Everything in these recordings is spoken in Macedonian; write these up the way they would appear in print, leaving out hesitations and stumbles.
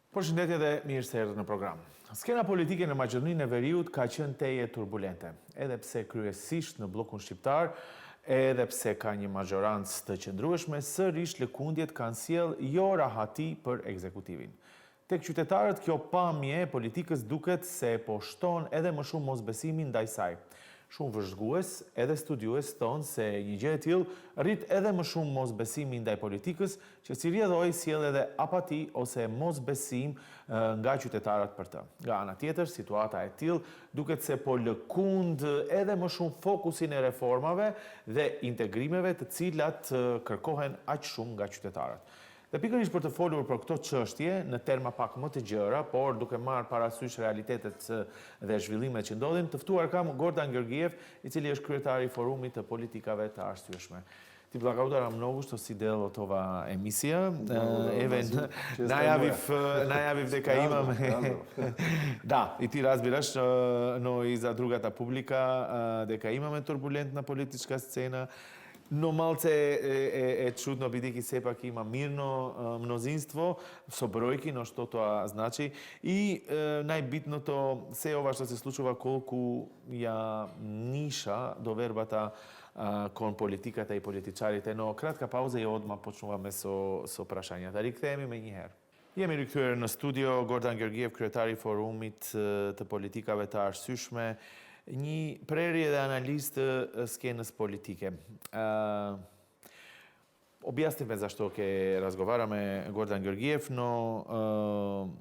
Përshëndetje mirë se erdhët në program. Skena politike në Maqedoni në veriut ka qenë teje turbulente, edhe pse kryesisht në bllokun shqiptar, edhe pse ka një majorancë të qëndrueshme, sërish lëkundjet kanë sjell jo rahati për ekzekutivin. Tek qytetarët kjo pamje e politikës duket se po shton edhe më shumë mosbesimin ndaj saj. Shumë vëzhgues edhe studiues thonë se një gjë e tillë rrit edhe më shumë mosbesimi ndaj politikës, që si rrjedhoi sjell edhe apati ose mosbesim nga qytetarët për të. Nga ana tjetër, situata e tillë duket se po lëkund edhe më shumë fokusin e reformave dhe integrimeve të cilat kërkohen aq shumë nga qytetarët. Dhe pikërisht për të folur për këto çështje në terma pak më të gjëra, por duke marrë parasysh realitetet dhe zhvillimet që ndodhin, të ftuar kam Gordan Georgiev, I cili është kryetari I Forumit të Politikave të Arsyeshme. Ti благодарам многу што си дел од ова емисија. Еве најавив дека имаме Да, и ти разбираш, но и за другата публика дека имаме турбулентна политичка сцена. Но малце е чудно, бидејќи сепак има мирно мнозинство со бројки, но што тоа значи. И најбитното, се ова што се случува, колку ја ниша довербата кон политиката и политичарите. Но кратка пауза и одма почнуваме со прашањата. Рикthehemi me njëherë. Jemi rikthyer në studio, Gordan Georgiev, kryetari I Forumit të Politikave të Arsyeshme. Një prerje dhe analizë të skenës politike. Objasnime zašto ke razgovarame Gordan Georgiev, no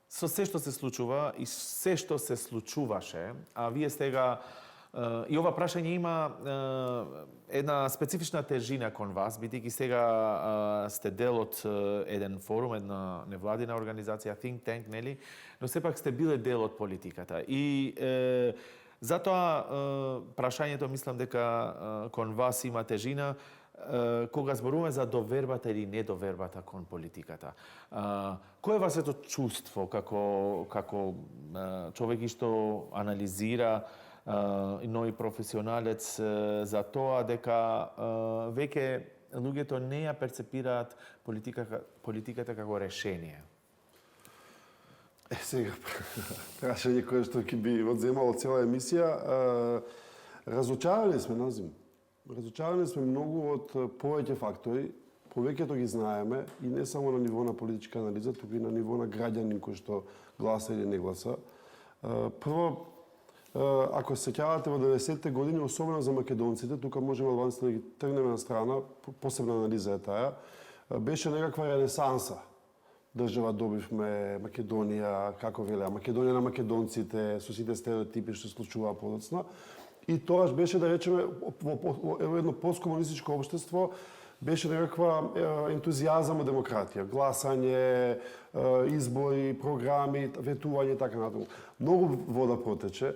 со се што се случува и се што се случуваше, а вие сте га и ова прашање има една специфична тежина кон вас, бидејќи сега сте дел од еден форум, една невладина организација, think tank, нели? Но сепак сте биле дел од политиката. И затоа прашањето мислам дека кон вас има тежина кога зборуваме за довербата или недовербата кон политиката. Кој е вашето чувство како човек што анализира но и професионалец за тоа дека веќе луѓето не ја перцепираат политиката како решение? Сега, прашање кое што ќе би одземало цела емисија. Разочарани сме, Назим. Разочарани сме многу од повеќе фактори. Повеќето ги знаеме и не само на ниво на политичка анализа, туку и на ниво на граѓанин кој што гласа или не гласа. Прво, ако се сеќавате во 90-те години, особено за македонците, тука можеме албанците да ги тргнеме на страна, посебна анализа е таа, беше некаква ренесанса. Држава добивме Македонија, како велеа, Македонија на македонците, со сите стереотипи што се случуваа подоцна. И тоа беше, да речеме, во едно посткомунистичко општество, беше некаква ентузијазам од демократија, гласање, избори, програми, ветување и така натаму. Многу вода протече,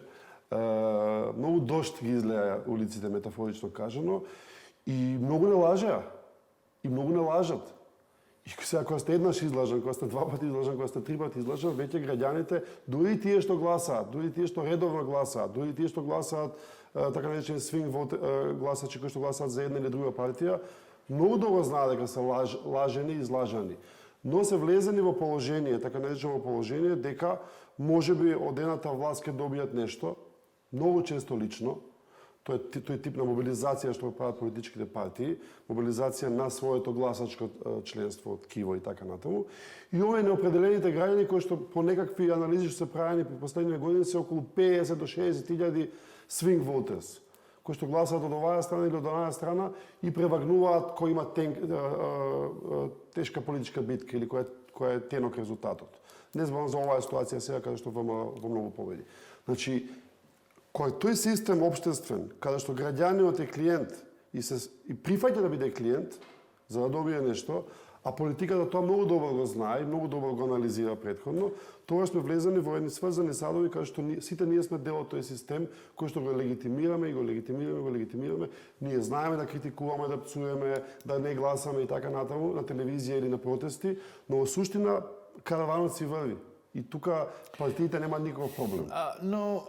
многу дожд ги излеа улиците, метафорично кажано, и многу не лажеа. И многу не лажат. И сега, кога сте еднаш излажан, кога сте два пати излажан, кога сте три пати излажан, веќе граѓаните, дури тие што гласаат, дури тие што редовно гласаат, дури тие што гласаат, така наречени swing vote гласачи кои што гласаат за една или друга партија, многу добро знаат дека се лажени и излажани. Но се влезени во положение, така наречено положение, дека можеби од едната власт ќе добијат нешто, многу често лично. Тој тип на мобилизација што прават политичките партии, мобилизација на своето гласачко членство од КИВО и така натаму. И овие неопределените граѓани кои што по некакви анализи што се правени по последните години се околу 50 до 60.000 swing voters, кои што гласаат од оваа страна или од онаа страна и превагнуваат кој има тешка политичка битка или кој е тенок резултатот. Не зборам за оваа ситуација сега каде што во многу победи. Значи, кој тој систем општествен, каде што граѓанинот е клиент и прифаќа да биде клиент за да добие нешто, а политиката тоа многу добро го знае и многу добро го анализира претходно, тоа сме влезени во едни сврзани садови каде што сите ние сме дел од тој систем кој што го легитимираме и го легитимираме. Ние знаеме да критикуваме, да пцуеме, да не гласаме и така натаму на телевизија или на протести, но во суштина караванот си врви. И тука партиите нема никаков проблем. Но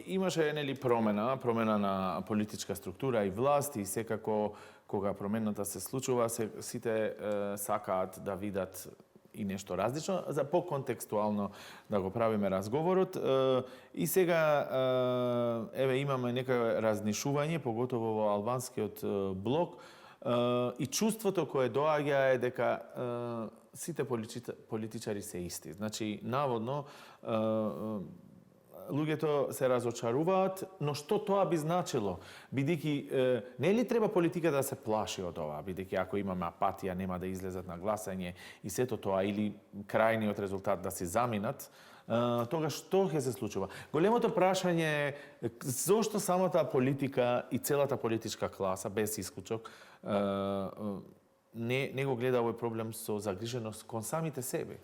Имаше нели промена на политичка структура и власт, и секако кога промената се случува, сите сакаат да видат и нешто различно, за поконтекстуално да го правиме разговорот. И сега имаме нека разнишување, поготово во албанскиот блок, и чувството кое доаѓа е дека сите политичари се исти. Значи, наводно, луѓето се разочаруваат, но што тоа би значило? Бидејќи нели треба политиката да се плаши од ова, бидејќи ако имаме апатија нема да излезат на гласање и сето тоа, или крајниот резултат да си заминат, тогаш што ќе се случува? Големото прашање е зошто самата политика и целата политичка класа, без исклучок, не го гледа овој проблем со загриженост кон самите себе?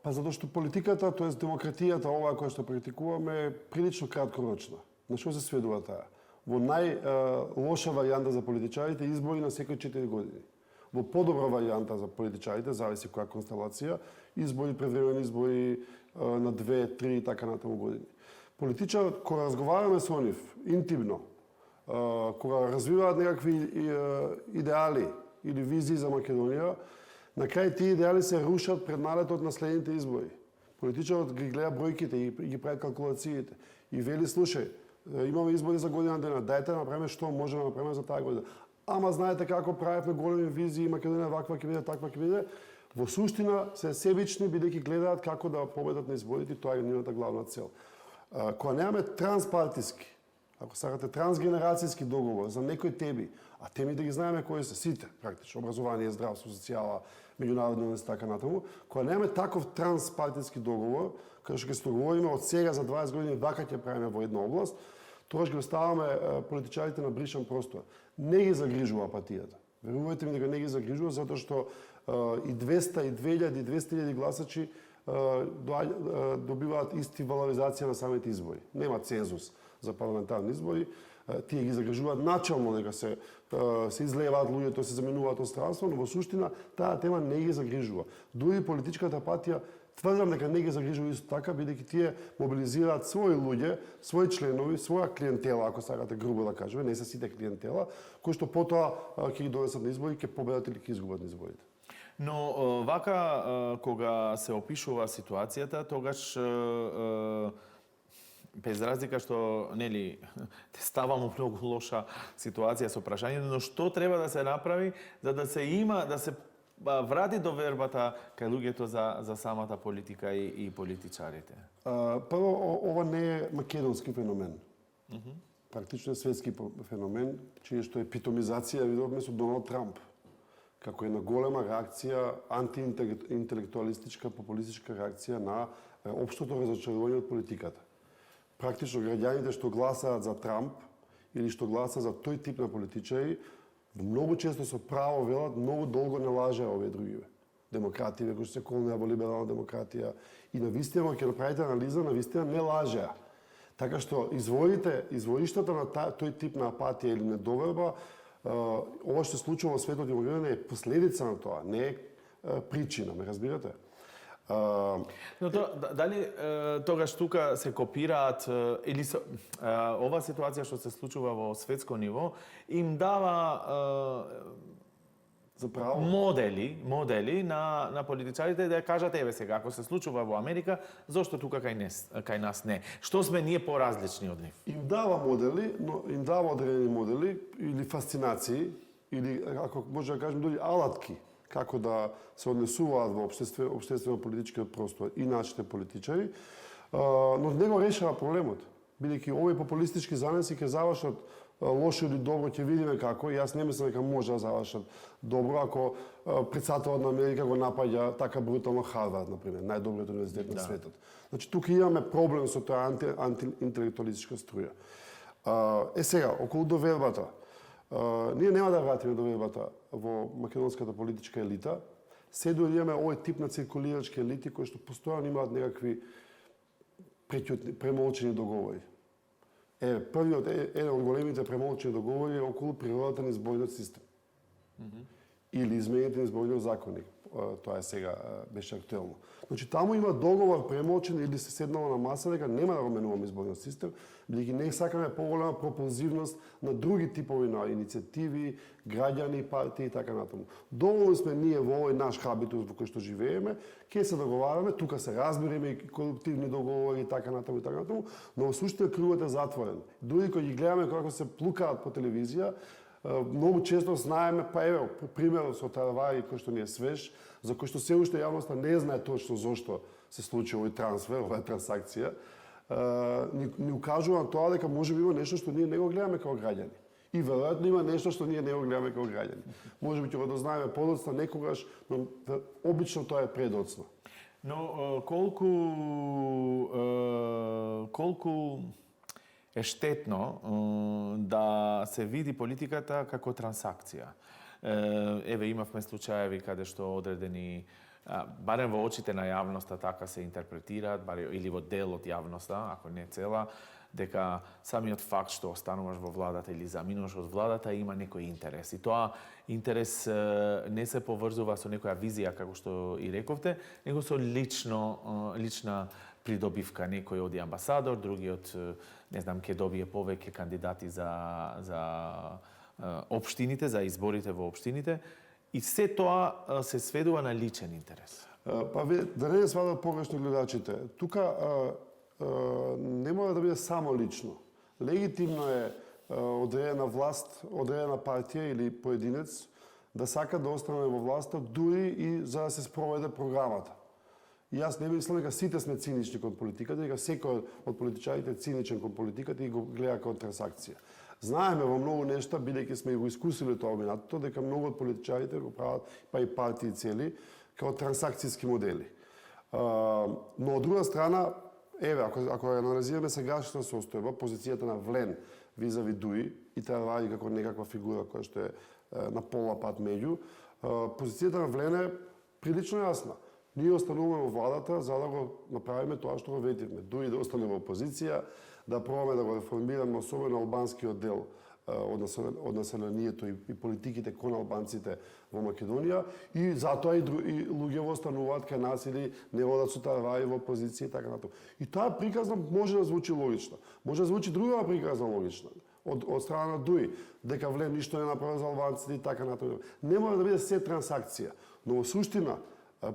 Па затоа што политиката, тоест демократијата, оваа која што практикуваме, е прилично краткорочна. На што се сведува таа? Во најлоша варијанта за политичарите избори на секои 4 години. Во подобра варијанта за политичарите, зависи која констелација, избори, превремени избори на 2, 3 и така натаму години. Политичарот, кога разговараме со нив интимно, кога развиваат некакви идеали или визии за Македонија, на крај тие идеали се рушат пред налетот на следните избори. Политичарот ги гледа бројките и ги прави калкулациите. И вели, слушај, имаме избори за година дена, дајте да направиме што може да направиме за таа година. Ама знаете како правевме големи визии, Македонија ваква ќе биде, таква ќе биде. Во суштина се себични, бидејќи гледаат како да победат на изборите, тоа е нивната главна цел. Кога немаме транспартиски, ако сакате трансгенерацијски договор за некои теми, а темите ги знаеме кои се сите, практично, образование, здравство, социјала, меѓународни односи, така натаму, кога немаме таков транспартиски договор, кај што ќе се договориме од сега за 20 години вака ќе правиме во една област, тогаш ги оставаме политичарите на бришан простор. Не ги загрижува апатијата. Верувајте ми дека не ги загрижува, затоа што и 200, и 2000, и 200.000 гласачи добиваат исти валоризација на самите избори. Нема цензус за парламентарни избори. Тие ги загрижуваат начално дека се излеваат луѓето, се заменуваат од странство, но во суштина таа тема не ги загрижува. Дури политичката партија тврдам дека не ги загрижува исто така, бидејќи тие мобилизираат своји луѓе, своји членови, своја клиентела, ако сакате грубо да кажеме, не се сите клиентела, кои што потоа ќе ги донесат на избори, ќе победат или ќе изгубат на изборите. Но вака кога се опишува ситуацијата, тогаш без разлика што нели става многу лоша ситуација со прашањето, но што треба да се направи за да се врати довербата кај луѓето за самата политика и политичарите? Прво, ова не е македонски феномен. Практично е светски феномен, чие што епитомизација видовме со Доналд Трамп, како една голема реакција, антиинтелектуалистичка, популистичка реакција на општото разочарување од политиката. Практично граѓаните што гласаат за Трамп или што гласаат за тој тип на политичари, многу често со право велат, многу долго не лажеа овие другиве. Демокративе, кои се колнеа во либерална демократија. И навистина, ќе направите анализа, навистина не лажеа. Така што извориштата на тој тип на апатија или недоверба, ова што се случува во светот и во Македонија е последица на тоа, не е причина, ме разбирате? Но дали тогаш тука се копираат или ова ситуација што се случува во светско ниво им дава заправо модели на политичарите да кажат еве сега ако се случува во Америка, зошто тука кај нас не? Што сме ние поразлични од нив? Им дава модели, но им дава одредени модели или фасцинации или ако може да кажем дури алатки како да се однесуваат во општествено-политичкиот простор и нашите политичари, но не го решава проблемот. Бидејќи овој популистички занеси ќе завршат лошо или добро, ќе видиме како, и јас не мислам дека може да завршат добро ако претседателот на Америка го напаѓа така брутално Харвард, например, најдобриот универзитет на светот. Значи, тука имаме проблем со тоа антиинтелектуалистичка струја. Сега, околу довербата. Ние нема да вратиме довербата во македонската политичка елита, се дори имаме овој тип на циркулирачки елити кои што постојано имаат некакви премолчени договори. Првиот, еден од големите премолчени договори е околу природата на изборниот систем. или измените на изборниот законник. Тоа е сега беше актуелно. Значи таму има договор премолчен или се седнало на маса дека нема да го менуваме изборниот систем, бидејќи не сакаме поголема пропулзивност на други типови на иницијативи, граѓани, партии и така натаму. Доволно сме ние во овој наш хабитус во кој што живееме, ќе се договараме, тука се разбереме и колективни договори и така натаму, но во суштина кругот е затворен. Дури кога ги гледаме како се плукаат по телевизија, многу често знаеме, па еве, пример со Таравари кој што ни е свеж, за кој што се уште јавноста не знае точно зошто се случи овој трансфер, оваа трансакција, ни укажува на тоа дека можеби има нешто што ние не го гледаме како граѓани. И веројатно има нешто што ние не го гледаме како граѓани. Можеби ќе го дознаеме подоцна некогаш, но обично тоа е предоцна. Но колку е штетно да се види политиката како трансакција. Еве имавме случаеви каде што одредени барем во очите на јавноста така се интерпретираат, или во дел од јавноста, ако не цела, дека самиот факт што остануваш во владата или заминуваш од владата има некој интерес. И тоа интерес не се поврзува со некоја визија, како што и рековте, него со лична придобивка. Некој оди амбасадор, другиот, не знам, ќе добие повеќе кандидати за општините, за изборите во општините. И се тоа се сведува на личен интерес. Па да не свадат погрешно гледачите. Тука не мора да биде само лично. Легитимно е одредена власт, одредена партија или поединец да сака да остане во власта дури и за да се спроведе програмата. И јас не мислам дека сите сме цинични кон политиката, дека секој од политичарите е циничен кон политиката и го гледа како трансакција. Знаеме во многу нешта, бидејќи сме го искусили тоа минатото, дека многу од политичарите го прават, па и партии цели, како трансакцијски модели. Но од друга страна, еве, ако анализираме сегашната состојба, позицијата на Влен визави Дуи и Таравари како некаква фигура која што е на пола пат меѓу, позицијата на Влен е прилично јасна. Ние остануваме во владата за да го направиме тоа што го ветивме. Дуи да остане во опозиција, да пробаме да го реформираме, особено албанскиот дел од населението и политиките кон албанците во Македонија, и затоа и луѓе остануваат кај нас или не одат со Таравари во опозиција и така натаму. И таа приказна може да звучи логична. Може да звучи друга приказна логична од страна на Дуи, дека Влен ништо не направи за албанците и така натаму. Не може да биде се трансакција, но во суштина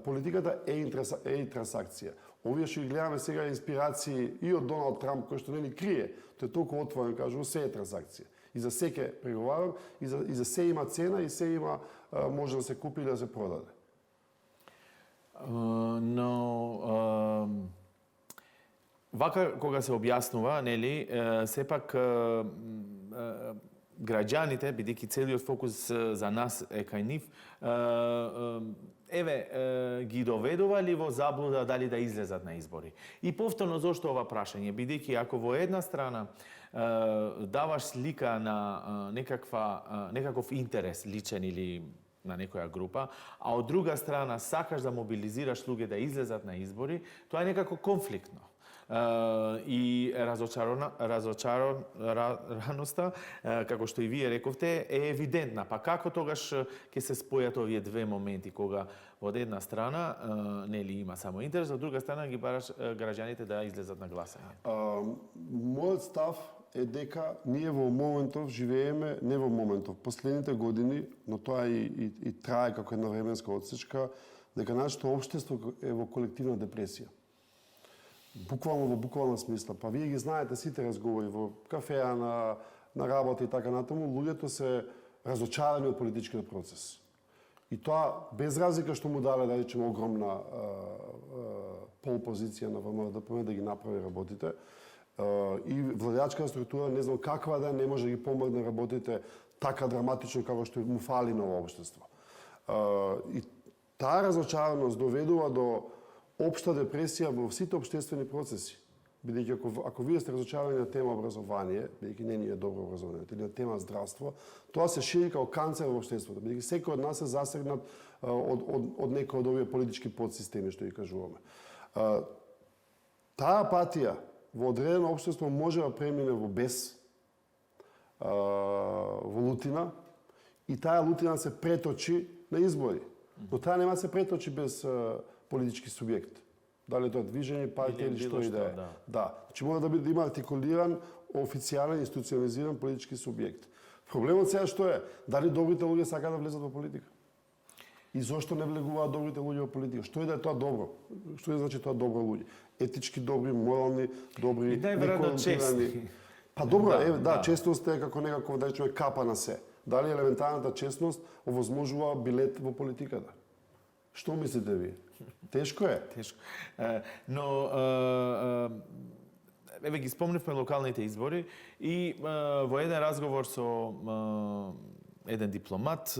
политиката е и трансакција. Овие што ги гледаме сега инспирации и од Доналд Трамп, кој што не ни крие, тој е толку отворен, кажува, се е трансакција. И за се ке преговарам, и за се има цена, и се има, може да се купи или да се продаде. Но вака кога се објаснува, нели, сепак граѓаните, бидејќи целиот фокус за нас е кај нив, ги доведува ли во заблуда дали да излезат на избори? И повторно, зошто ова прашање? Бидејќи ако во една страна даваш слика на некаков интерес, личен или на некоја група, а од друга страна сакаш да мобилизираш луѓе да излезат на избори, тоа е некако конфликтно. И разочараноста, како што и вие рековте, е евидентна. Па како тогаш ќе се спојат овие две моменти, кога од една страна нели има само интерес, од друга страна ги бараш граѓаните да излезат на гласање? Мојот став е дека ние во моментов живееме, не во моментов, последните години, но тоа и трае како една временска отсечка, дека нашето општество е во колективна депресија. Буквално во буквална смисла. Па вие ги знаете сите разговори во кафеа, на работа и така натаму, луѓето се разочарани од политичкиот процес. И тоа без разлика што му даде, да речеме, огромна полпозиција на ВМРО-ДПМ да ги направи работите, и владеачка структура, не знам каква да не може да ги помогне работите така драматично како што му фали на ова општество. И таа разочараност доведува до општа депресија во сите општествени процеси. Бидејќи ако вие сте разочарани на тема образование, бидејќи не ни е добро образование, или на тема здравство, тоа се шири како канцер во општеството, бидејќи секој од нас е засегнат од некој од овие политички подсистеми што ги кажуваме. Таа апатија во одредено општество може да премине во бес, во лутина, и таа лутина се преточи на избори. Но таа нема се преточи без политички субјект. Дали тоа движење, партија или што и да е. Да. Значи мора да има артикулиран, официјален, институционализиран политички субјект. Проблемот сега што е? Дали добрите луѓе сакаат да влезат во политика? И зошто не влегуваат добрите луѓе во политика? Што е да е тоа добро? Што е значи тоа добро луѓе? Етички добри, морални, добри, некорумпирани. Па добро, честност е како некаков да речеме капа на се. Дали елементарната честност овозможува билет во политиката? Што мислите вие? Тешко е. Тешко. Но еве ги спомневме локалните избори и во еден разговор со еден дипломат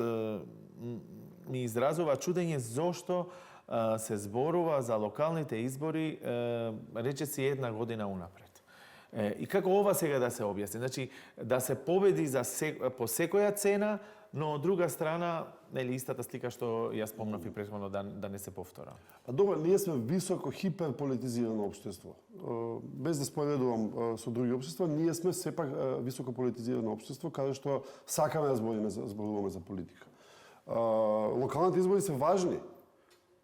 ми изразува чудење зошто се зборува за локалните избори речиси една година унапред. И како ова сега да се објасни? Значи, да се победи по секоја цена, но од друга страна, нели истата слика што ја спомнав и претходно да не се повтора. А добро, ние сме високо хиперполитизирано општество. Без да споредувам со други општества, ние сме сепак високо политизирано општество каде што сакаме да зборуваме за политика. Локалните избори се важни.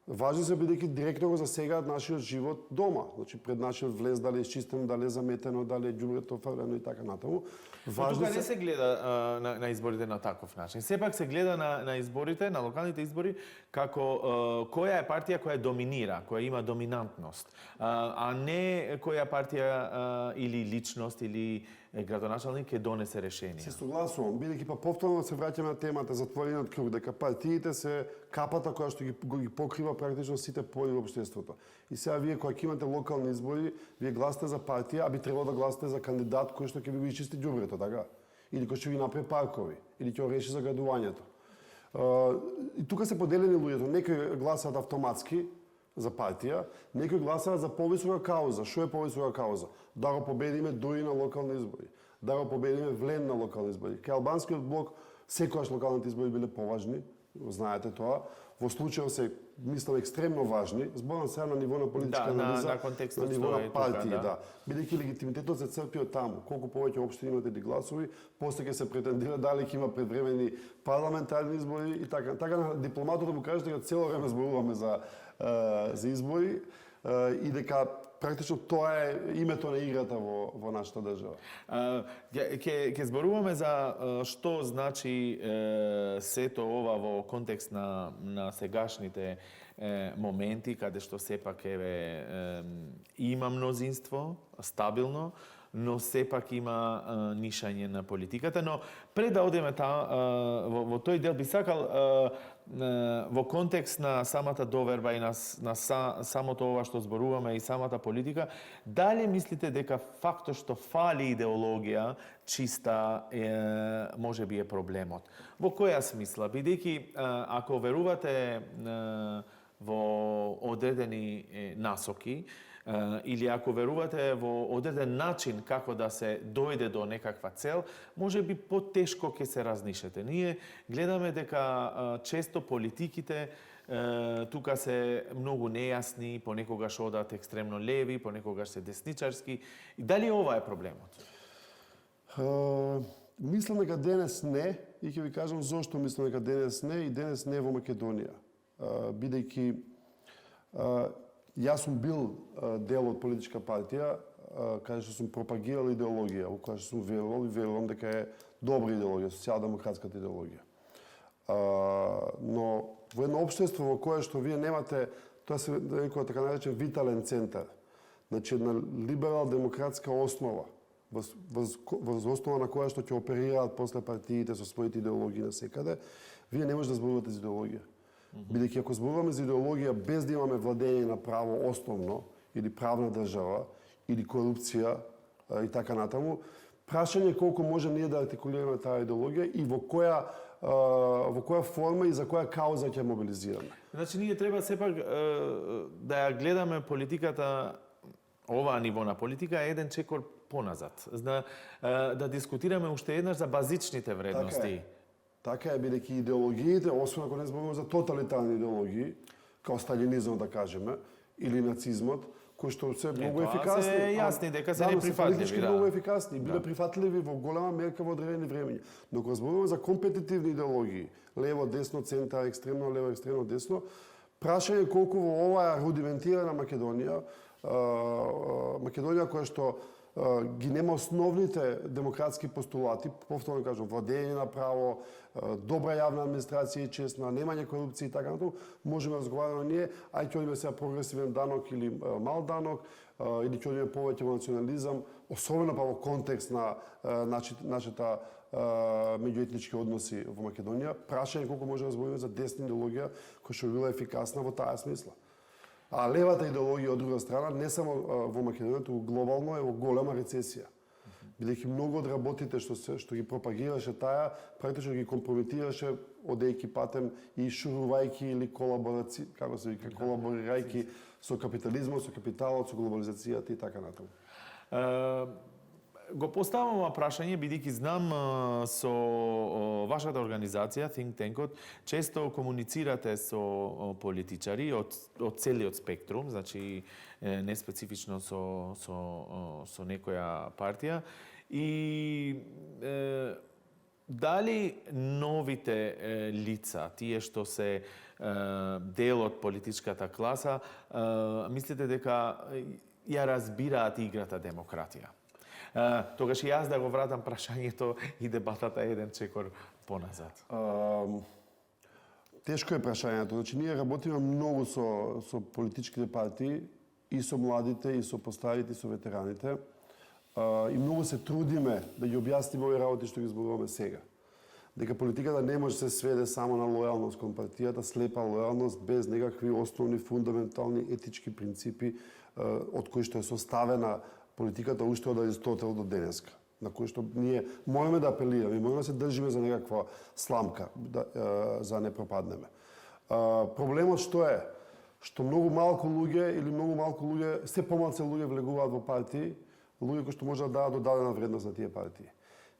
Важни се бидејќи директно го засегаат нашиот живот дома. Значи пред нашиот влез дали е изчистено, дали е заметено, дали е ѓубрето фрлено и така натаму. Важни тука не се гледа на изборите на таков начин. Сепак се гледа на изборите, на локалните избори како која е партија која доминира, која има доминантност, а не која партија или личност или градоначалник ќе донесе решение. Се согласувам, бидејќи па повторно се враќаме на темата затворениот круг, дека партиите се капата која што ги покрива практично сите пори во општеството. И сега вие кога ќе имате локални избори, вие гласате за партија, а би требало да гласате за кандидат кој што ќе ви го изчисти ѓубрето, така? Или кој ќе ви направи паркови, или ќе го реши за градувањето. И тука се поделени луѓето, некои гласаат автоматски за партија, некои гласаат за повисока кауза. Што е повисока кауза? Да го победиме дури на локални избори, да го победиме влен на локални избори. Кај албанскиот блок секогаш локалните избори биле поважни, знаете тоа. Во случајот се мислам екстремно важни, зборам сега на ниво на политичка анализа, на ниво на партии, да. Бидејќи легитимитетот се црпи од таму. Колку повеќе општини имате или гласови, после ќе се претендира дали ќе има предвремени парламентарни избори и така. Така на дипломатот да му кажете дека цело време зборуваме за избори и дека практично тоа е името на играта во нашата држава. Ќе зборуваме за што значи сето ова во контекст на сегашните моменти, каде што сепак има мнозинство, стабилно, но сепак има нишање на политиката. Но пред да одеме во тој дел би сакал во контекст на самата доверба и на самото ова што зборуваме и самата политика, дали мислите дека фактот што фали идеологија чиста може би е проблемот? Во која смисла? Бидејќи ако верувате во одредени насоки, или ако верувате во одреден начин како да се дојде до некаква цел, може би потешко ќе се разнишете. Ние гледаме дека често политиките тука се многу нејасни, понекогаш одат екстремно леви, понекогаш се десничарски. И дали ова е проблемот? Мислам дека денес не, и ќе ви кажам зошто мислам дека денес не, и денес не во Македонија. Бидејќи јас сум бил дел од политичка партија, каде што сум пропагирал идеологија, во која што сум верувал и верувам дека е добра идеологија, социјалдемократската идеологија. Но во едно општество во кое што вие немате, тоа се некој така наречен витален центар, значи една либерал-демократска основа, воз основа на која што ќе оперираат после партиите со своите идеологии насекаде, вие не можете да зборувате за идеологија. Бидејќи ако зборуваме за идеологија без да имаме владење на право основно, или правна држава, или корупција и така натаму, прашање е колку може ние да артикулираме таа идеологија и во која форма и за која кауза ќе мобилизираме. Значи ние треба сепак да ја гледаме политиката, оваа ниво на политика е еден чекор поназад. Да дискутираме уште еднаш за базичните вредности. Така е, бидејќи идеологиите, освен ако не зборуваме за тоталитарни идеологии, као сталинизмот да кажеме, или нацизмот, кои што се многу тоа ефикасни. се јасни дека се неприфатливи, многу ефикасни, биле прифатливи во голема мерка во одредени времења. Но кога зборуваме за компетитивни идеологии, лево, десно, центар, екстремно лево, екстремно десно, прашање е колку во оваа рудиментирана Македонија, Македонија која што ги нема основните демократски постулати, повторно кажам, владење на право, добра јавна администрација и честна, немање корупција и така натаму, можеме да разговараме ние, ај ќе одиме сега прогресивен данок или мал данок, или ќе одиме повеќе во национализам, особено па во контекст на нашата меѓуетнички односи во Македонија. Прашање колку може да збориме за десна идеологија која што била ефикасна во таа смисла. А левата идеологија од друга страна, не само во Македонија, туку глобално е во голема рецесија. Бидејќи многу од работите што ги пропагираше таа, практично ги компрометираше одејќи патем и шурувајќи или колаборирајќи со капитализмот, со капиталот, со глобализацијата и така натаму. Го поставам ова прашање бидејќи знам со вашата организација Think Tankот често комуницирате со политичари од целиот спектрум, значи не специфично со некоја партија и дали новите лица, тие што се дел од политичката класа, мислите дека ја разбираат играта демократија? Тогаш и јас да го вратам прашањето и дебатата еден чекор поназад. Тешко е прашањето. Значи, ние работиме многу со политичките партии, и со младите, и со постарите, и со ветераните. И многу се трудиме да ги објасниме овие работи што ги зборуваме сега. Дека политиката не може да се сведе само на лојалност кон партијата, слепа лојалност, без некакви основни, фундаментални етички принципи од кои што е составена политиката уште од Аристотел до денеска, на кој што ние можеме да апелираме, можеме да се држиме за некаква сламка, за не пропаднеме. Проблемот што е? Што многу малку луѓе, се помалку луѓе влегуваат во партии, луѓе кои што може да дадат додадена вредност на тие партии.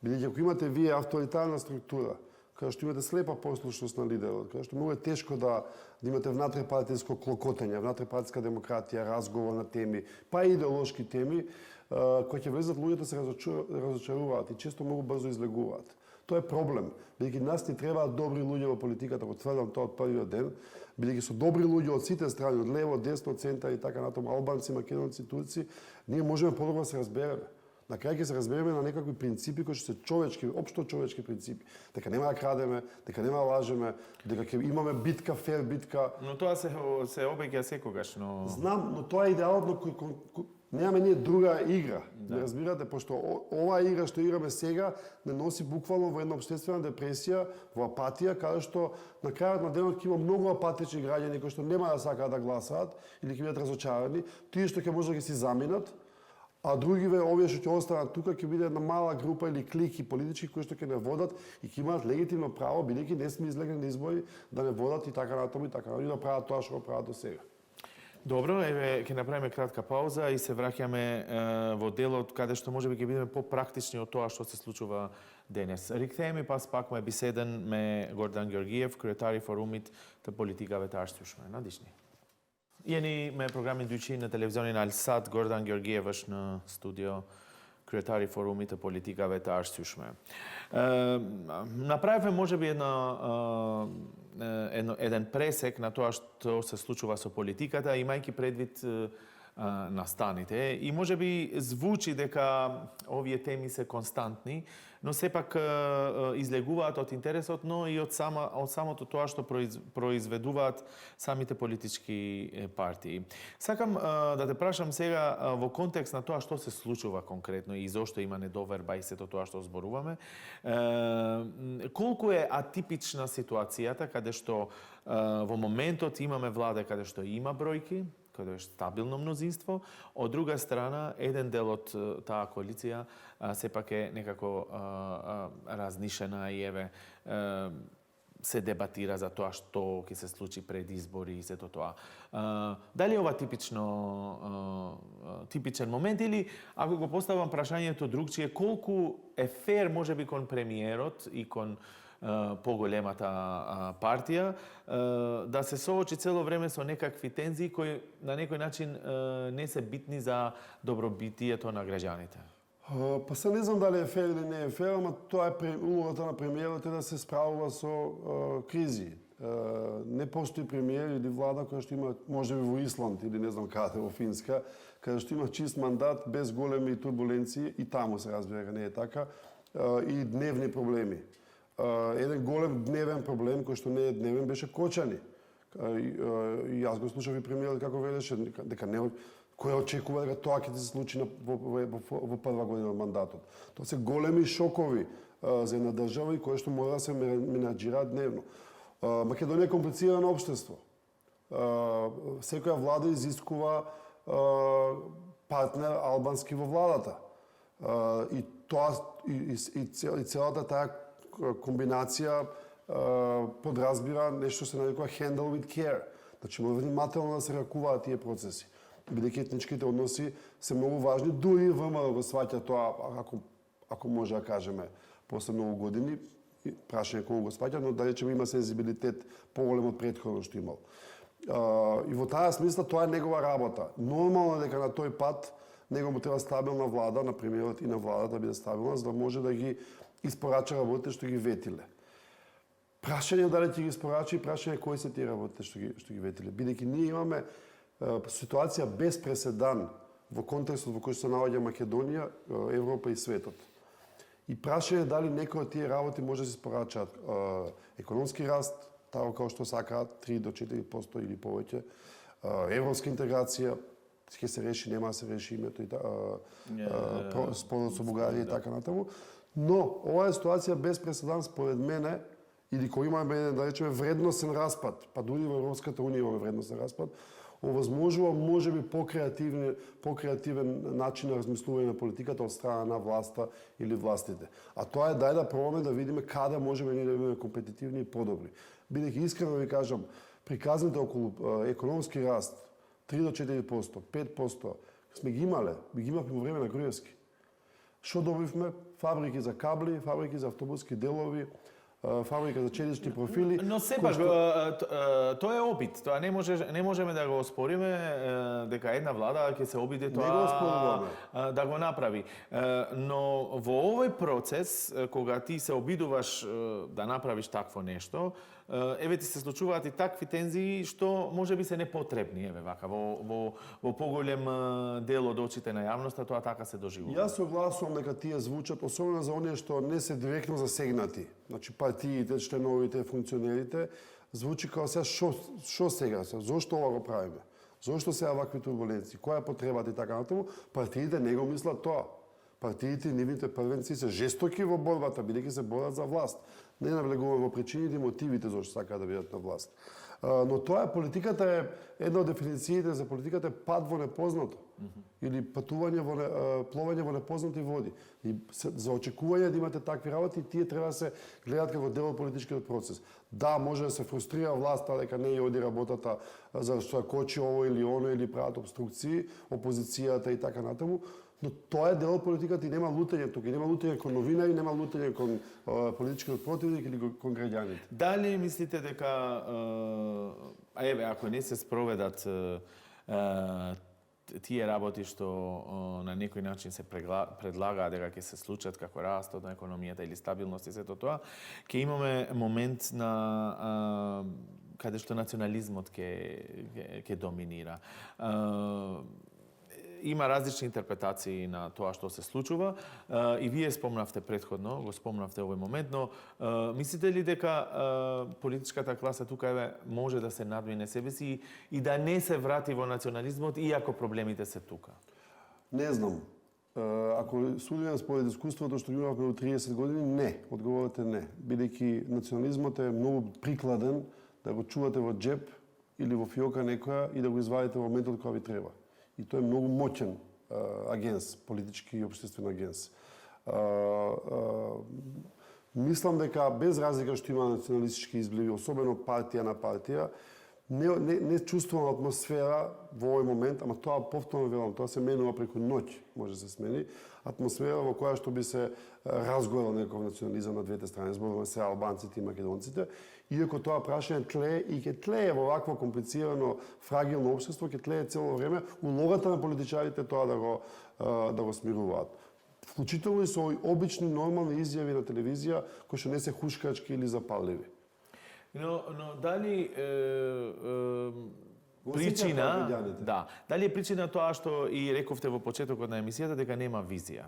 Бидејќи ако имате вие авторитарна структура, каде што имате слепа послушност на лидерот, каде што многу е тешко да имате внатрепартијско клокотење, внатрепартијска демократија, разговор на теми, па и идеолошки теми, кои ќе влезат луѓето се разочаруваат и често многу брзо излегуваат. Тоа е проблем, бидејќи нас ни требаат добри луѓе во политиката, го тврдам тоа од првиот ден, бидејќи со добри луѓе од сите страни, од лево, десно, центар и така натаму, албанци, македонци, турци, ние можеме подобро да се разбереме. На крај ќе се разбереме на некакви принципи кои што се човечки, општо човечки принципи. Дека нема да крадеме, дека нема да лажеме, дека ќе имаме битка, фер битка. Но тоа се обеќа секогаш, но... Знам, но тоа е идеалот на немаме ние друга игра. Да. Разбирате, пошто оваа игра што играме сега не носи буквално во една општествена депресија, во апатија, каде што на крајот на денот ќе има многу апатични граѓани кои што нема да сакаат да гласаат или ќе бидат разочарани, тие што ќе може да ги си заминат, а другиве, овие што ќе останат тука, ќе биде една мала група или клики политички кои што ќе не водат и ќе имаат легитимно право, бидејќи не сме излегли на избори, да не водат и така натаму и така натаму, и да прават тоа што го прават до сега. Добро, еве ќе направиме кратка пауза и се враќаме во делот каде што можеби ќе бидеме попрактични од тоа што се случува денес. Рикthehemi pas pak me biseden me Gordan Georgiev, kryetari i forumit të politikave të arsyeshme. Na dishni. Jeni me programin dyqin në televizionin Alsat, Gordan Georgiev është në studio, kryetari i forumit të politikave të arsyeshme. Направивме можеби еден пресек на тоа што се случува со политиката, имајќи предвид настаните. И можеби звучи дека овие теми се константни, но сепак излегуваат од интересот, но и од самото тоа што произведуваат самите политички партии. Сакам да те прашам сега во контекст на тоа што се случува конкретно и зошто има недоверба и сето тоа што зборуваме. Колку е атипична ситуацијата каде што во моментот имаме влада каде што има бројки, каде е стабилно мнозинство, од друга страна, еден дел од таа коалиција сепак е некако разнишена и еве се дебатира за тоа што ќе се случи пред избори и сето тоа. Дали е ова типичен момент или, ако го поставам прашањето другчие, колку е фер можеби кон премиерот и кон поголемата партија, да се соочи цело време со некакви тензии кои на некој начин не се битни за добробитието на граѓаните? Па се не знам дали е фер или не е фер, ама тоа е улогата на премиерот е да се справува со кризи. Не постои премиер или влада која што има, можеби во Исланд или не знам каде, во Финска, каде што има чист мандат без големи турбуленции, и таму се разбира не е така, и дневни проблеми. Еден голем дневен проблем кој што не е дневен беше Кочани. И јас го слушав и премиерот како велеше дека не кој очекува дека тоа ќе се случи во прва година од мандатот. Тоа се големи шокови за една држава и кои што мора да се менаџираат дневно. Македонија е комплицирано општество. Секоја влада изискува партнер албански во владата. И тоа и целата таа комбинација подразбира нешто се нарекува handle with care. Значи, мора внимателно да се ракуваат тие процеси. Бидејќи етничките односи се многу важни, дури ВМРО го сваќа тоа, ако може да кажеме, после многу години, прашање колку го сваќа, но да речеме има сензибилитет поголем од претходно што имал. И во таа смисла тоа е негова работа. Нормално дека на тој пат него му треба стабилна влада, на премиерот и на владата да биде стабилна, за да може да ги испорача работите што ги ветиле. Прашање дали ќе ги испорача и прашање кои се тие работите што ги ветиле. Бидејќи ние имаме ситуација без преседан во контекстот во кој се наоѓа Македонија, Европа и светот. И прашање дали некои од тие работи може да се испорачаат економски раст, тако како што сакаат 3 до 4% или повеќе, европска интеграција ќе се реши, нема да се реши името и спорот со Бугарија и така натаму. Но оваа ситуација без преседан според мене, или кој имаме да речеме вредносен распад, па дури во Европската унија имаме вредносен распад, овозможува можеби покреативен начин на размислување на политиката од страна на власта или властите. А тоа е дај да пробаме да видиме каде можеме ние да бидеме компетитивни и подобри. Бидејќи искрено ви кажам, приказните околу економски раст 3 до 4%, 5% сме ги имале, ги имавме во време на Груевски. Што добивме? Фабрики за кабли, фабрики за автобуски делови, фабрика за челични профили. Но сепак тоа е опит. Тоа не можеме да го оспориме дека една влада ќе се обиде тоа да го направи. Но во овој процес кога ти се обидуваш да направиш такво нешто, еве ти се случуваат и такви тензии што можеби се непотребни, еве вака во поголем дел од очите на јавноста тоа така се доживува. Јас согласувам дека тие звучат, особено за оние што не се директно засегнати. Значи партиите, членовите, функционерите, звучи како сега што сега, зошто ова го правиме? Зошто сега вакви турбуленции? Која е потребата и така натаму? Партиите не го мислат тоа. Партиите и нивните првенци се жестоки во борбата, бидејќи се борат за власт. Не навлегувам во причините и мотивите зашто сакаат да бидат на власт. Но тоа политиката е една од дефинициите за политиката е пат во непознато или патување пловење во непознати води. И за очекување да имате такви работи, тие треба да се гледат како дел од политичкиот процес. Да, може да се фрустрира власта дека не ја оди работата за што кочи ово или оно или прават обструкции, опозицијата и така натаму. Но тоа е дел од политиката и нема лутење тука, и нема лутење кон новинари, нема лутење кон политичкиот противник или кон граѓаните. Дали мислите дека еве ако не се спроведат тие работи што на некој начин се предлагаат дека ќе се случат како растот на економијата или стабилност и сето тоа, ќе имаме момент на каде што национализмот ќе доминира. Има различни интерпретации на тоа што се случува и вие спомнавте претходно, го спомнавте овој момент, но мислите ли дека политичката класа тука еве може да се надмине себе си и да не се врати во национализмот иако проблемите се тука? Не знам. Ако судиме според искуството што имавме од 30 години, не. Одговорот е не. Бидејќи национализмот е многу прикладен да го чувате во џеп или во фиока некоја и да го извадите во моментот кога ви треба. И тој е многу моќен агенс, политички и општествен агенс. Мислам дека без разлика што има националистички изливи, особено партија на партија, не чувствувам атмосфера во овој момент, ама тоа повторно велам, тоа се менува преку ноќ, може да се смени, атмосфера во која што би се разгорел некој национализам на двете страни, зборуваме се албанците и македонците, иако тоа прашање тлее и ќе тлее во вакво комплицирано, фрагилно општество, ќе тлее цело време, улогата на политичарите тоа да го смируваат. Вклучително и со овои обични, нормални изјави на телевизија, кои што не се хушкачки или запалливи. Но дали причина, дали е причина тоа што и рековте во почетокот на емисијата дека нема визија.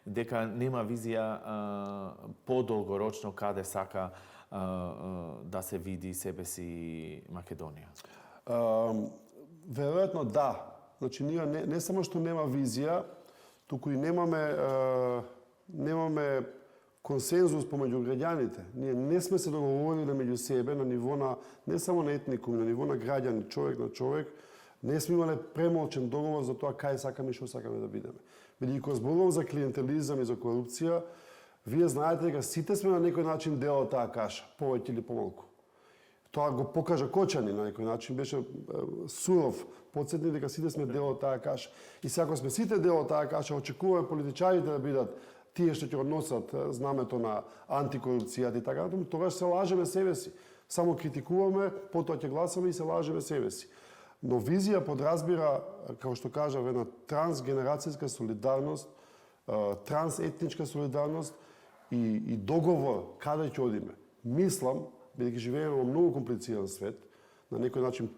Дека нема визија подолгорочно каде сака да се види себе си Македонија. Веројатно да. Значи ние не само што нема визија, туку и немаме консензус помеѓу граѓаните. Ние не сме се договорили меѓу себе на ниво на не само на етникум, на ниво на граѓани, човек на човек, не сме имале премолчен договор за тоа кај сакаме и што сакаме да бидеме. Бидејќи кога зборувам за клиентелизам и за корупција, вие знаете дека сите сме на некој начин дел од таа каша, повеќе или помалку. Тоа го покажа Кочани на некој начин, беше суров, потсетни дека сите сме дел од таа каша. И сега сме сите дел од таа каша, очекуваме политичарите да бидат тие што ќе односат знамето на антикорупцијата и така натаму, тогаш се лажеме себе си. Само критикуваме, потоа ќе гласаме и се лажеме себе си. Но визија подразбира, како што кажав, една трансгенерацијска солидарност, трансетничка солидарност и договор каде ќе одиме. Мислам, бидејќи живееме во многу комплициран свет, на некој начин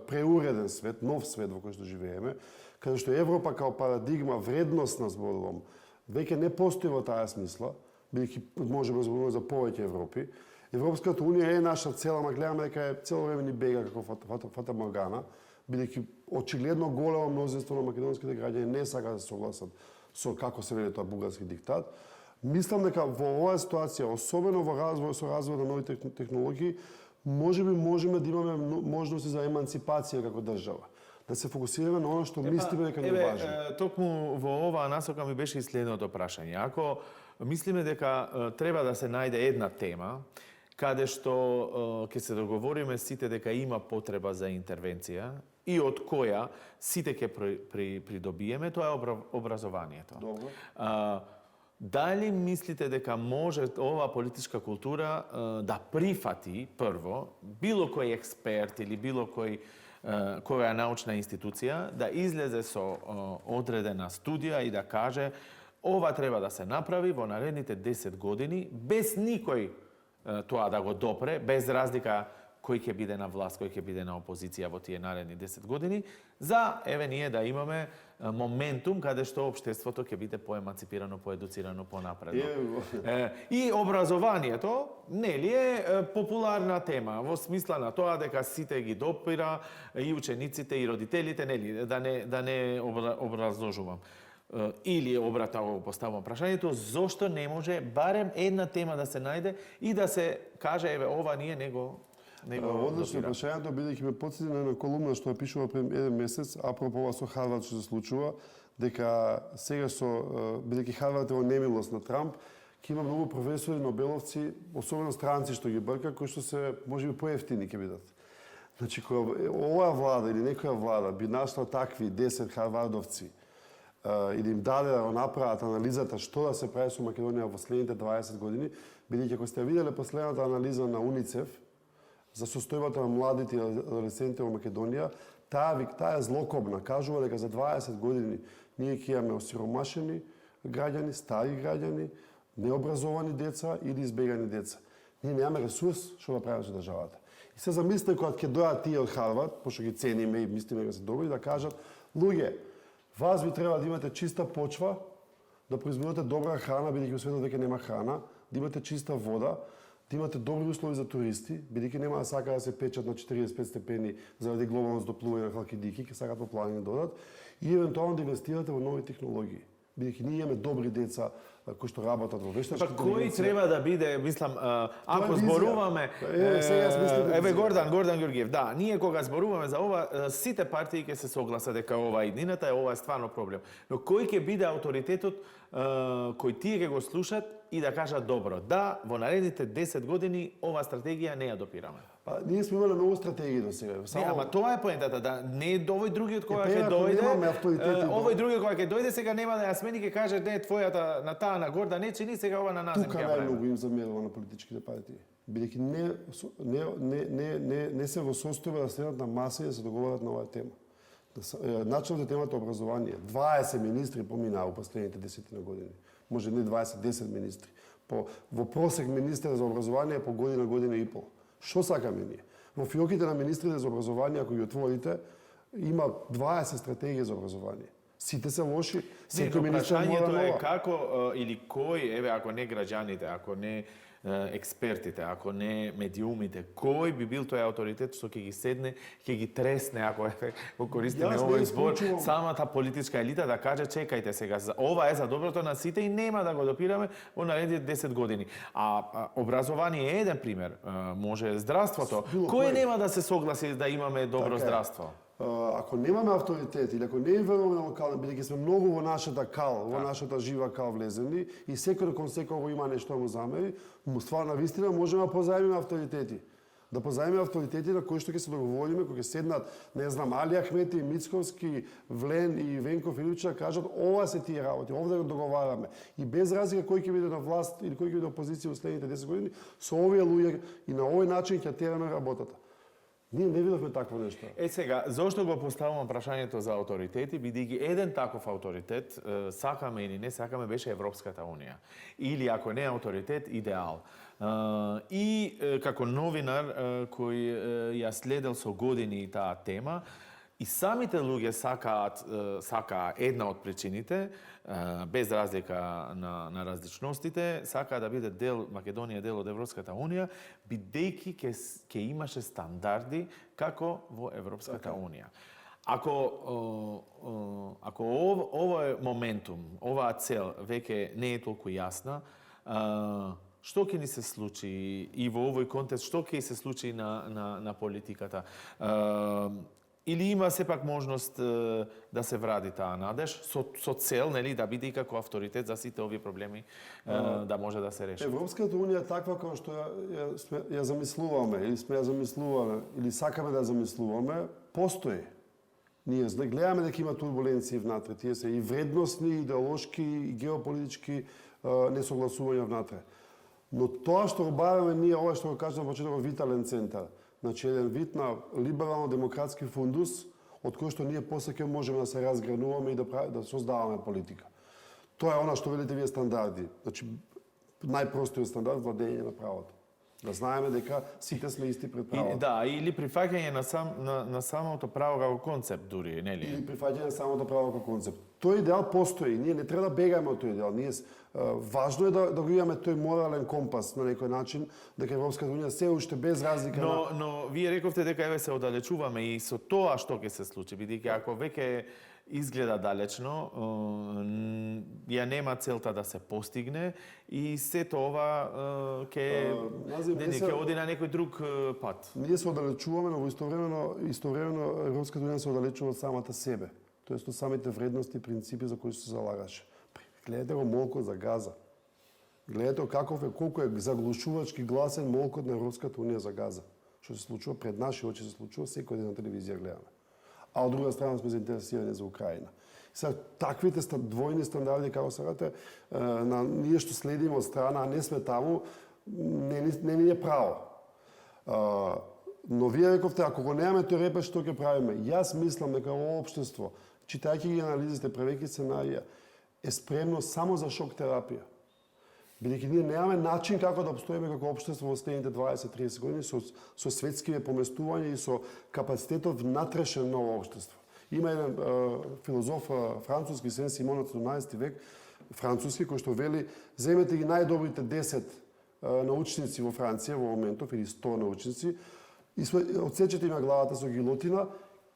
преуреден свет, нов свет во кој што живееме, каде што Европа као парадигма вредностна зборувам, веќе не постои во таа смисла, бидејќи можеме да зборуваме за повеќе Европи. Европската унија е наша цел, ама гледаме дека е цело време ни бега како фата моргана, бидејќи очигледно големо мнозинство на македонските граѓани не сака да се согласат со како се вели тоа бугарски диктат. Мислам дека во оваа ситуација, особено во развој на нови технологии, можеби можеме да имаме можности за емансипација како држава. Да се фокусираме на оно што мислиме дека ни е важно. Токму во оваа насока ми беше и следното прашање. Ако мислиме дека треба да се најде една тема, каде што ќе се договориме сите дека има потреба за интервенција и од која сите ќе придобиеме, тоа е образованието. Добро. Дали мислите дека може оваа политичка култура да прифати прво било кој експерт или било која научна институција да излезе со одредена студија и да каже ова треба да се направи во наредните 10 години без никој тоа да го допре, без разлика кој ќе биде на власт, кој ќе биде на опозиција во тие наредни 10 години, за ние да имаме моментум каде што општеството ќе биде поеманципирано, поедуцирано, понапредно. И образованието, нели е популарна тема во смисла на тоа дека сите ги допира и учениците и родителите, нели, да не образложувам. Или обратно го поставувам прашањето, зошто не може барем една тема да се најде и да се каже еве ова ние него Одлично прашањето, бидејќи ме потсети на една колумна што ја пишува пред еден месец, апропо ова со Харвард што се случува, дека сега бидејќи Харвард е во немилост на Трамп, ќе има многу професори, нобеловци, особено странци што ги брка, кои што се можеби поевтини ќе бидат. Значи, кога оваа влада или некоја влада би нашла такви 10 харвардовци или им даде да направат анализата што да се прави со Македонија во следните 20 години, бидејќи ако сте виделе последната анализа на УНИЦЕФ за состојбата на младите и адолесцентите во Македонија, таа е злокобна. Кажува дека за 20 години ние ќе имаме осиромашени граѓани, стари граѓани, необразовани деца или избегани деца. Ние немаме ресурс што да правиме со државата. И се замислите кога ќе дојдат тие од Харвард, пошто ги цениме и мислиме дека се добри, да кажат: луѓе, вас ви треба да имате чиста почва, да произведете добра храна, бидејќи во светот веќе нема храна, да имате чиста вода, да имате добри услови за туристи, бидејќи нема да сака да се печат на 45 степени заради глобално здоплување на халкидики, ќе сакат по планини да додат, и евентуално да инвестирате во нови технологии. Бидејќи ние имаме добри деца кои што работат во вештачка интелигенција. Кој треба да биде, мислам, ако зборуваме еве Гордан Ѓорѓиев, да, ние кога зборуваме за ова, сите партии ќе се согласат дека ова е иднината, ова е стварно проблем. Но кој ќе биде авторитетот кој тие ќе го слушат и да кажат добро, да, во наредните 10 години ова стратегија не ја допираме? Па, ние сме имали многу стратегии до сега. Не, ама тоа е поентата, да не овој другиот кога ќе ако дојде, немаме авторитети, овој другиот кога ќе дојде, сега нема да ја смени, ќе каже не твојата на таа на горда не чини, сега ова на нас тука најмногу им замерува на политичките партии. Бидејќи не се во состојба да седнат на маса и да се договорат на оваа тема. Начинот за темата образование. 20 министри поминаа во последните 10 години. Може не 20, 10 министри. Во просек министер за образование по година и пол. Што сакаме ние? Во фиоките на министрите за образование, ако ги отворите, има 20 стратегии за образование. Сите се лоши, секој министер мора нова. Прашањето е како или кој, еве ако не граѓаните, ако не експертите, ако не медиумите, кој би бил тој авторитет што ќе ги седне, ќе ги тресне, ако го користиме овој збор, самата политичка елита да каже чекајте сега, ова е за доброто на сите и нема да го допираме во наредните 10 години. А образование е еден пример, може здравството. Кој нема да се согласи да имаме добро здравство? Ако немаме авторитет или ако не веруваме на локална, бидејќи сме многу во нашата кал, во нашата жива кал влезени и секој кон секој има нешто да му замери, стварно вистина можеме да позајмиме авторитети. Да позајмиме авторитети на кои што ќе се договориме, кои ќе седнат, не знам, Али Ахмети, Мицковски, Влен и Венков Илича кажат ова се тие работи, овде го договараме. И без разлика кој ќе биде на власт или кој ќе биде опозиција во следните 10 години, со овие луѓе и на овој начин ќе тераме работата. Ние не видовме такво нешто. Сега, зошто го поставувам прашањето за авторитети, бидејќи еден таков авторитет, сакаме или не сакаме, беше Европската Унија. Или ако не авторитет, идеал. И како новинар кој ја следел со години таа тема, и самите луѓе сакаа една од причините, без разлика на различностите, сакаа да биде Македонија дел од Европската Унија, бидејќи ќе имаше стандарди како во Европската Унија. Ако овој моментум, оваа цел веќе не е толку јасна, што ќе ни се случи и во овој контекст, што ќе се случи на политиката? Или има сепак можност да се вради таа надеж со цел, нели, да биде и како авторитет за сите овие проблеми да може да се реши? Европската Унија таква како што ја замислуваме или сме ја замислуваме или сакаме да ја замислуваме, постои. Ние гледаме дека има турбуленции внатре, тие се и вредностни, идеолошки, и геополитички несогласувања внатре. Но тоа што го баваме ние, ова што го кажам во почетокот витален центар, значи еден вид на либерално-демократски фундус, од кој што ние после ќе можеме да се разгрануваме и да создаваме политика. Тоа е она што велите вие стандарди. Значи, најпростиот стандард владење на правото. Да знаеме дека сите сме исти пред правото. Да, или прифаќање на самото право како концепт дури, нели? Или прифаќање на самото право како концепт. Тој идеал постои, ние не треба да бегаме од тој идеал. Ние важно е да го имаме тој морален компас на некој начин, дека Европската Унија се уште без разлика Но вие рековте дека еве се оддалечуваме и со тоа што ќе се случи, бидејќи ако веќе изгледа далечно, ја нема целта да се постигне и сето ова ќе оди на некој друг пат. Ние се оддалечуваме, но во истовремено Европската Унија се оддалечува од самата себе. Тоест од самите вредности и принципи за кои се залагаше. Гледате го молкот за Газа. Гледате колку е заглушувачки гласен молкот на Европската Унија за Газа. Што се случува пред наши очи, се случува секој ден на телевизија гледаме. А од друга страна сме заинтересирани за Украина. Сега, таквите двојни стандарди, како сакате, ние што следиме од страна, а не сме таму, не ни е право. Но вие рековте, ако го немаме тој репер, што ќе правиме? Јас мислам дека во општество, читајќи ги анализите, правејќи сценарија, е спремно само за шок терапија. Бидејќи ние немаме начин како да обстоиме како општество во следните 20-30 години со светскиве поместувања и со капацитетот внатрешен ново општество. Има еден филозоф француски, Сен Симон од 17 век, француски, кој што вели, земете ги најдобрите 10 научници во Франција во моментов, или 100 научници, и отсечете им на главата со гилотина,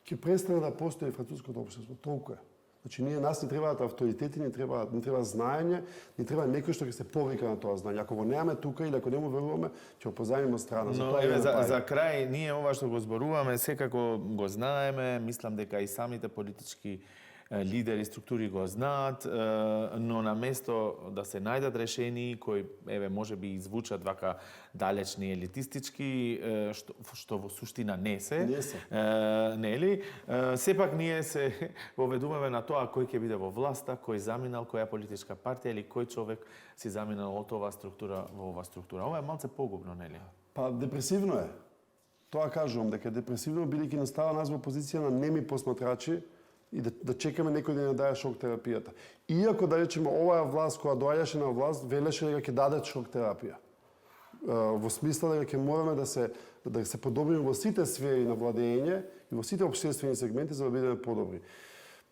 ќе престане да постои француското општество. Толку е. Значи, нас не требаат авторитети, не треба знаење, не треба некој што ќе се повика на тоа знаење. Ако го немаме тука или ако не му веруваме, ќе го позајмиме од страна. Но еве за крај, ние ова што го зборуваме, секако го знаеме, мислам дека и самите политички лидери, структури го знаат, но на место да се најдат решени кои може би звучат вака далечни елитистички, што во суштина не се. Нели? Сепак ние се поведуваме на тоа кој ќе биде во власта, кој заминал, која политичка партија или кој човек си заминал од оваа структура во оваа структура. Ова е малце погубно, нели? Па депресивно е. Тоа кажувам, дека депресивно бидејќи не става нас во позиција на неми посматрачи и да чекаме некој да ни даде шок терапијата. Иако да речеме оваа власт која доаѓаше на власт велеше дека ќе даде шок терапија. Во смисла дека ќе мораме да се подобриме во сите сфери на владење и во сите општествени сегменти за да бидеме подобри.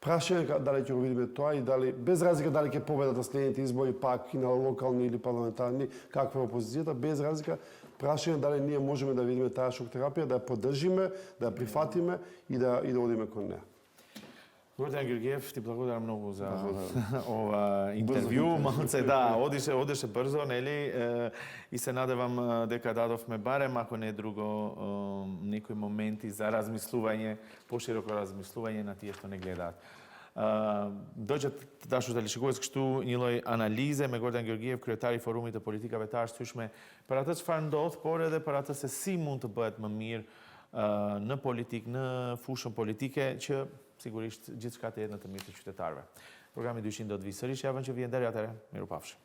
Прашање дали ќе го видиме тоа и дали без разлика дали ќе победат на следните избори пак и на локални или парламентарни, каква е опозицијата, без разлика прашање дали ние можеме да видиме таа шок терапија, да ја поддржиме, да ја прифатиме и да одиме кон неа. Гордан Георгиев, ти благодарам многу за ова интервју. Малце одеше брзо, нели? И се надевам дека дадовме барем, ако не друго, некои моменти за размислување, пошироко размислување на тие што не гледаат. Дојдат Дашо Далишеговски што нилој анализе ме Гордан Георгиев, креатари форумите политика ветар слушме паратës çfarë ndodh, por edhe për atë se si mund të bëhet më mirë në politik, në fushën politike që sigurisht gjithçka të jetë në të mirë të qytetarëve. Programi 200 do të vi sërish javën që vjen deri atëherë. Mirupafshim.